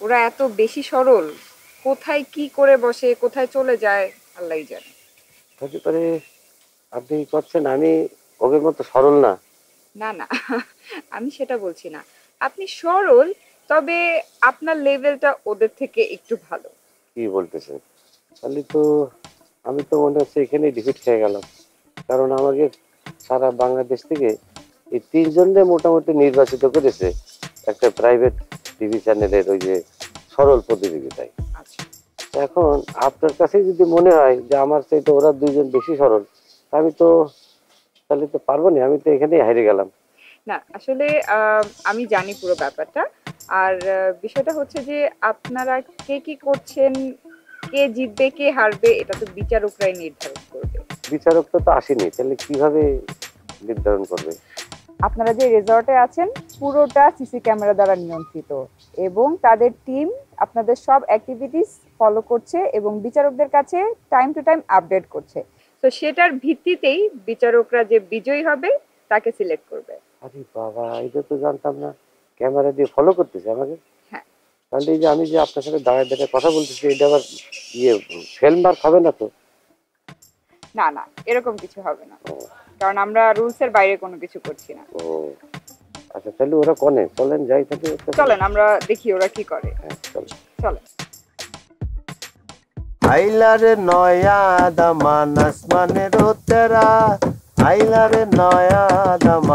ওরা এত বেশি সরল, কোথায় কি করে বসে কোথায় চলে যায় আল্লাহই জানে। হতে পারে আপনি কি করছেন আমি ওদের মতো সরল না। না না, আমি সেটা বলছি না। আপনি সরল, তবে আপনার লেভেলটা ওদের থেকে একটু ভালো। কি বলতেছেন? তাহলে তো আমি তো মনে হচ্ছে এখানেই ডিফিট খেয়ে গেলাম। কারণ আমাকে সারা বাংলাদেশ থেকে এই তিনজনকে মোটামুটি নির্বাচিত করেছে একটা প্রাইভেট টিভি চ্যানেলের ওই যে সরল প্রতিযোগিতায়। আচ্ছা। এখন আপনার কাছে যদি মনে হয় যে আমার চাইতে ওরা দুইজন বেশি সরল, আমি তো তাহলে তো পারবো না, আমি তো এখানেই হারিয়ে গেলাম। না আসলে আমি জানি পুরো ব্যাপারটা। আর বিষয়টা হচ্ছে যে আপনারা কে কি করছেন, কে জিতবে কে হারবে এটা তো বিচারকরাই নির্ধারণ করবে। বিচারকটা তো আসেনি, তাহলে কিভাবে নির্ধারণ করবে? আপনারা যে রিসর্টে আছেন পুরোটা সিসি ক্যামেরা দ্বারা নিয়ন্ত্রিত, এবং তাদের টিম আপনাদের সব অ্যাক্টিভিটিস ফলো করছে এবং বিচারকদের কাছে টাইম টু টাইম আপডেট করছে। তো সেটার ভিত্তিতেই বিচারকরা যে বিজয়ী হবে তাকে সিলেক্ট করবে। আরে বাবা, এটা তো জানতাম না। ক্যামেরা দিয়ে ফলো করতেছে আমাকে। হ্যাঁ। তাহলে এই যে আমি যে আপনার সাথে দাঁড়ায় দাঁড়ায় কথা বলতেছি, এটা আবার ইয়ে ফেল মার্ক হবে না তো? না না, এরকম কিছু হবে না, ও, কারণ আমরা রুলসের বাইরে কোনো কিছু করছি না। ও আচ্ছা, তাহলে ওরা কনে চলেন যাই তাহলে একটা করে। চলেন আমরা দেখি ওরা কি করে। হ্যাঁ চলেন। চলেন। আইলারে নয়া দামান আসমানের তেরা, আইলারে নয়া দামান।